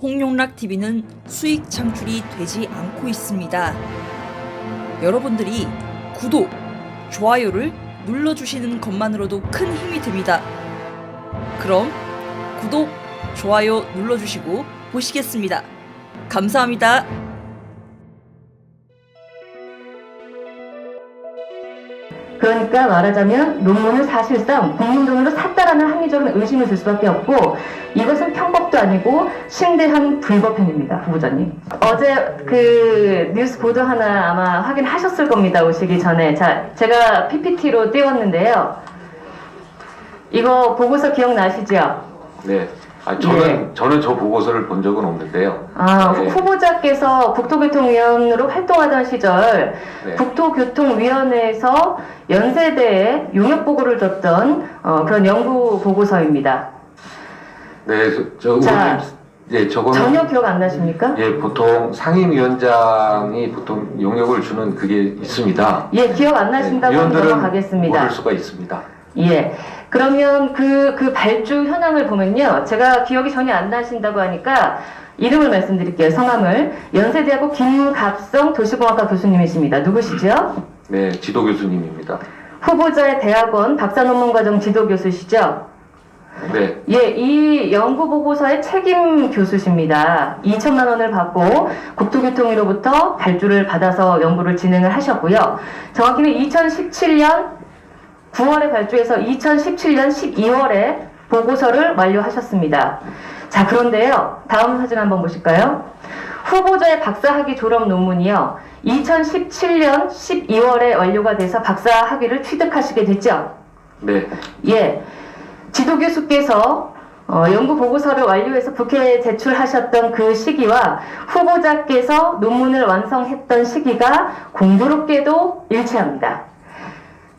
홍용락TV는 수익 창출이 되지 않고 있습니다. 여러분들이 구독, 좋아요를 눌러주시는 것만으로도 큰 힘이 됩니다. 그럼 구독, 좋아요 눌러주시고 보시겠습니다. 감사합니다. 그러니까 말하자면 논문을 사실상 국민돈으로 샀다라는 합리적인 의심을 들 수밖에 없고, 이것은 편법도 아니고 심대한 불법 행위입니다. 후보자님, 어제 그 뉴스 보도 하나 아마 확인하셨을 겁니다. 오시기 전에. 자, 제가 PPT로 띄웠는데요. 이거 보고서 기억나시죠? 네. 저는 저 보고서를 본 적은 없는데요. 네. 후보자께서 국토교통위원으로 활동하던 시절 네. 국토교통위원회에서 연세대에 용역보고를 줬던 그런 연구 보고서입니다. 네, 자, 저거는 전혀 기억 안 나십니까? 예, 보통 상임위원장이 보통 용역을 주는 그게 있습니다. 예, 기억 안 나신다고 하면 위원들은 넘어가겠습니다. 모를 수가 있습니다. 예. 그러면 그 발주 현황을 보면요. 제가 기억이 전혀 안 나신다고 하니까 이름을 말씀드릴게요. 성함을. 연세대학교 김갑성 도시공학과 교수님이십니다. 누구시죠? 네, 지도 교수님입니다. 후보자의 대학원 박사 논문 과정 지도 교수시죠? 네. 예, 이 연구 보고서의 책임 교수십니다. 2천만 원을 받고 국토교통위로부터 발주를 받아서 연구를 진행을 하셨고요. 정확히는 2017년 9월에 발주해서 2017년 12월에 보고서를 완료하셨습니다. 자, 그런데요. 다음 사진 한번 보실까요? 후보자의 박사학위 졸업 논문이요. 2017년 12월에 완료가 돼서 박사학위를 취득하시게 됐죠? 네. 예. 지도 교수께서 연구 보고서를 완료해서 국회에 제출하셨던 그 시기와 후보자께서 논문을 완성했던 시기가 공교롭게도 일치합니다.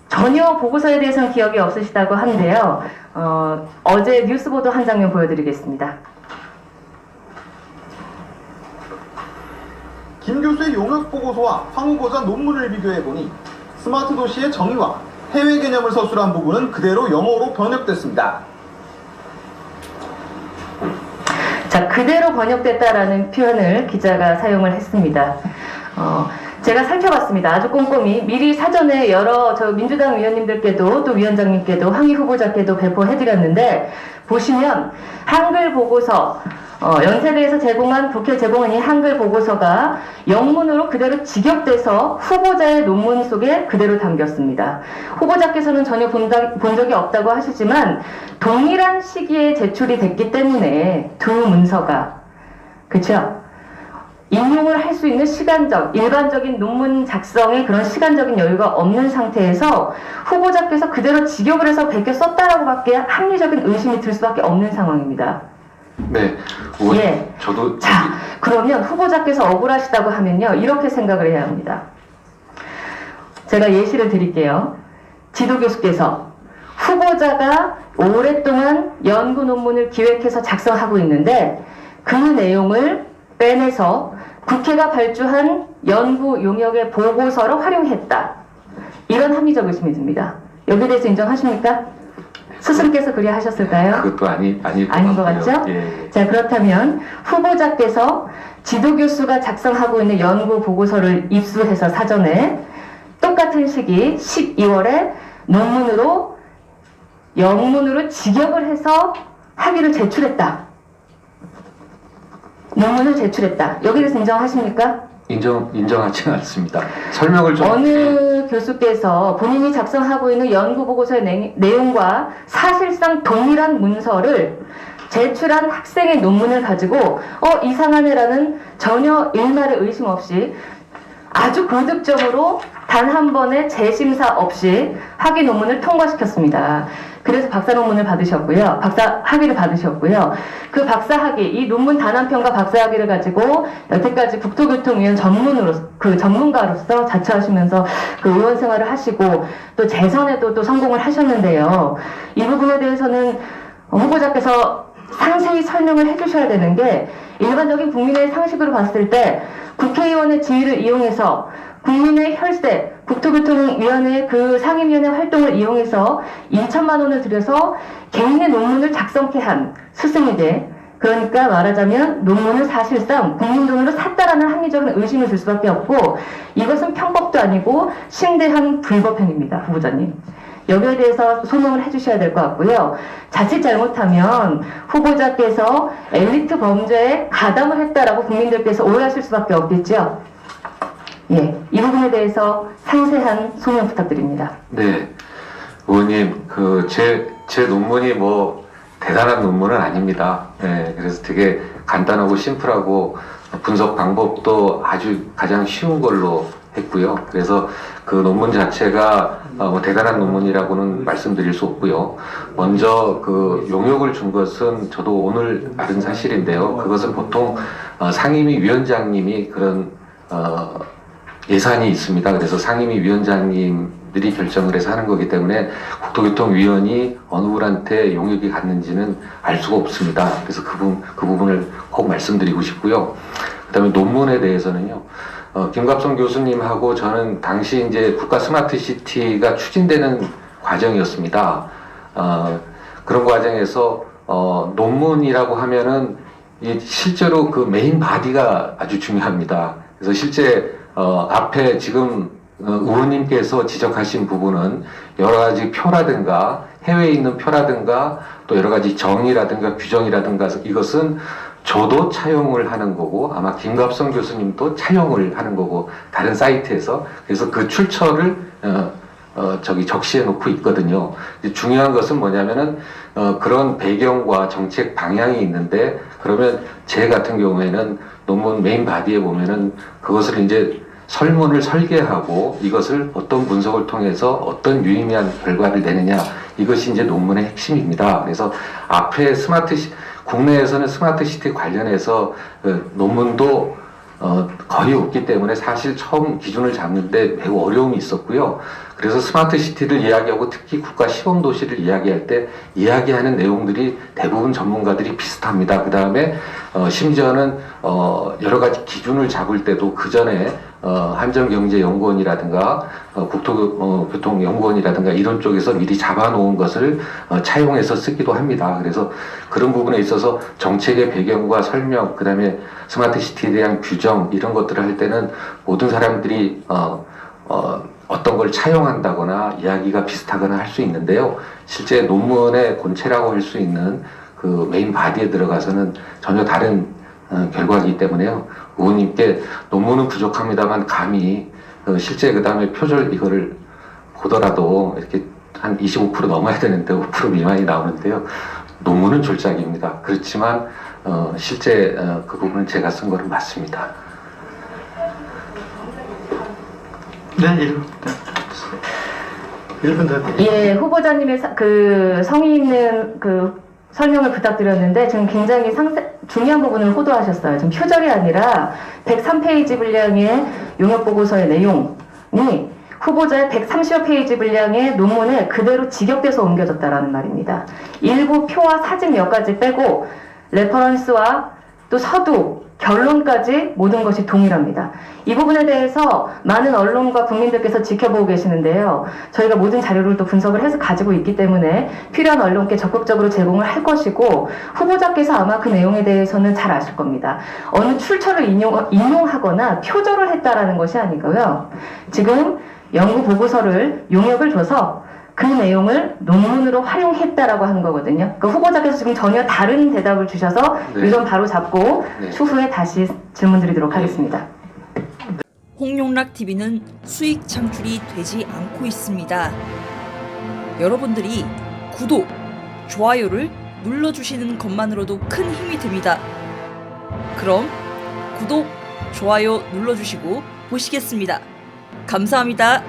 전혀 보고서에 대해서는 기억이 없으시다고 하는데요. 어제 뉴스 보도 한 장면 보여드리겠습니다. 김 교수의 용역 보고서와 황 후보자 논문을 비교해보니 스마트 도시의 정의와 해외 개념을 서술한 부분은 그대로 영어로 번역됐습니다. 자, 그대로 번역됐다라는 표현을 기자가 사용을 했습니다. 제가 살펴봤습니다. 아주 꼼꼼히 미리 사전에 여러 민주당 위원님들께도 또 위원장님께도 황희 후보자께도 배포해드렸는데, 보시면 한글 보고서 연세대에서 제공한 국회 제공한 이 한글 보고서가 영문으로 그대로 직역돼서 후보자의 논문 속에 그대로 담겼습니다. 후보자께서는 전혀 본 적이 없다고 하시지만 동일한 시기에 제출이 됐기 때문에 두 문서가, 그렇죠? 인용을 할 수 있는 일반적인 논문 작성에 그런 시간적인 여유가 없는 상태에서 후보자께서 그대로 직역을 해서 베껴 썼다라고밖에 합리적인 의심이 들 수밖에 없는 상황입니다. 네. 예. 저도. 자, 그러면 후보자께서 억울하시다고 하면요, 이렇게 생각을 해야 합니다. 제가 예시를 드릴게요. 지도 교수께서 후보자가 오랫동안 연구 논문을 기획해서 작성하고 있는데 그 내용을 빼내서 국회가 발주한 연구 용역의 보고서로 활용했다. 이런 합리적 의심이 듭니다. 여기에 대해서 인정하십니까? 스승께서 그리 하셨을까요? 그것도 아닌 것 같죠? 예. 자, 그렇다면 후보자께서 지도 교수가 작성하고 있는 연구 보고서를 입수해서 사전에 똑같은 시기 12월에 영문으로 직역을 해서 학위를 제출했다. 논문을 제출했다. 여기에 대해서 인정하십니까? 인정하지 않습니다. 설명을 좀. 어느 교수께서 본인이 작성하고 있는 연구 보고서의 내용과 사실상 동일한 문서를 제출한 학생의 논문을 가지고 이상하네라는 전혀 일말의 의심 없이 아주 고득점으로 단 한 번의 재심사 없이 학위 논문을 통과시켰습니다. 그래서 박사 논문을 받으셨고요. 박사 학위를 받으셨고요. 그 박사 학위, 이 논문 단 한 편과 박사 학위를 가지고 여태까지 국토교통위원 전문가로서 자처하시면서 그 의원 생활을 하시고 또 재선에도 또 성공을 하셨는데요. 이 부분에 대해서는 후보자께서 상세히 설명을 해주셔야 되는 게, 일반적인 국민의 상식으로 봤을 때 국회의원의 지위를 이용해서 국민의 혈세, 국토교통위원회 그 상임위원회 활동을 이용해서 2천만 원을 들여서 개인의 논문을 작성케 한 스승에게 그러니까 말하자면 논문을 사실상 국민 돈으로 샀다라는 합리적인 의심을 들 수밖에 없고 이것은 편법도 아니고 심대한 불법 행위입니다. 후보자님. 여기에 대해서 소명을 해주셔야 될 것 같고요. 자칫 잘못하면 후보자께서 엘리트 범죄에 가담을 했다라고 국민들께서 오해하실 수밖에 없겠죠. 예, 이 부분에 대해서 상세한 소명 부탁드립니다. 네, 의원님, 제 논문이 뭐 대단한 논문은 아닙니다. 네, 그래서 되게 간단하고 심플하고 분석 방법도 아주 가장 쉬운 걸로 했고요. 그래서 그 논문 자체가 뭐 대단한 논문이라고는 말씀드릴 수 없고요. 먼저 그 용역을 준 것은 저도 오늘 알은 사실인데요. 그것은 보통 상임위 위원장님이 그런 예산이 있습니다. 그래서 상임위 위원장님들이 결정을 해서 하는 거기 때문에 국토교통위원이 어느 분한테 용역이 갔는지는 알 수가 없습니다. 그래서 그 부분을 꼭 말씀드리고 싶고요. 그 다음에 논문에 대해서는요. 김갑성 교수님하고 저는 당시 이제 국가 스마트 시티가 추진되는 과정이었습니다. 그런 과정에서 논문이라고 하면은 실제로 그 메인 바디가 아주 중요합니다. 그래서 실제 앞에 지금 의원님께서 지적하신 부분은 여러 가지 표라든가 해외에 있는 표라든가 또 여러 가지 정의라든가 규정이라든가 이것은 저도 차용을 하는 거고 아마 김갑성 교수님도 차용을 하는 거고 다른 사이트에서 그래서 그 출처를 적시해 놓고 있거든요. 중요한 것은 뭐냐면은 그런 배경과 정책 방향이 있는데 그러면 제 같은 경우에는 논문 메인 바디에 보면은 그것을 이제 설문을 설계하고 이것을 어떤 분석을 통해서 어떤 유의미한 결과를 내느냐 이것이 이제 논문의 핵심입니다. 그래서 앞에 국내에서는 스마트 시티 관련해서 논문도 거의 없기 때문에 사실 처음 기준을 잡는데 매우 어려움이 있었고요. 그래서 스마트 시티를 이야기하고 특히 국가 시범 도시를 이야기할 때 이야기하는 내용들이 대부분 전문가들이 비슷합니다. 그 다음에 심지어는 여러 가지 기준을 잡을 때도 그 전에 한전경제연구원이라든가 국토교통연구원이라든가 이런 쪽에서 미리 잡아놓은 것을 차용해서 쓰기도 합니다. 그래서 그런 부분에 있어서 정책의 배경과 설명, 그 다음에 스마트 시티에 대한 규정 이런 것들을 할 때는 모든 사람들이 어떤 걸 차용한다거나 이야기가 비슷하거나 할 수 있는데요. 실제 논문의 본체라고 할 수 있는 그 메인 바디에 들어가서는 전혀 다른 결과이기 때문에요. 의원님께 논문은 부족합니다만 감히 실제 그 다음에 표절 이거를 보더라도 이렇게 한 25% 넘어야 되는데 5% 미만이 나오는데요. 논문은 졸작입니다. 그렇지만 실제 그 부분은 제가 쓴 거는 맞습니다. 네, 1분 더. 예, 후보자님의 그 성의 있는 그 설명을 부탁드렸는데 지금 굉장히 중요한 부분을 호도하셨어요. 지금 표절이 아니라 103페이지 분량의 용역보고서의 내용이 후보자의 130여 페이지 분량의 논문에 그대로 직역돼서 옮겨졌다라는 말입니다. 일부 표와 사진 몇 가지 빼고 레퍼런스와 또 서두, 결론까지 모든 것이 동일합니다. 이 부분에 대해서 많은 언론과 국민들께서 지켜보고 계시는데요. 저희가 모든 자료를 또 분석을 해서 가지고 있기 때문에 필요한 언론께 적극적으로 제공을 할 것이고 후보자께서 아마 그 내용에 대해서는 잘 아실 겁니다. 어느 출처를 인용하거나 표절을 했다라는 것이 아니고요. 지금 연구 보고서를 용역을 줘서 그 내용을 논문으로 활용했다라고 하는 거거든요. 그 후보자께서 지금 전혀 다른 대답을 주셔서 네. 이건 바로 잡고 네. 추후에 다시 질문 드리도록 하겠습니다. 홍용락 TV는 수익 창출이 되지 않고 있습니다. 여러분들이 구독, 좋아요를 눌러주시는 것만으로도 큰 힘이 됩니다. 그럼 구독, 좋아요 눌러주시고 보시겠습니다. 감사합니다.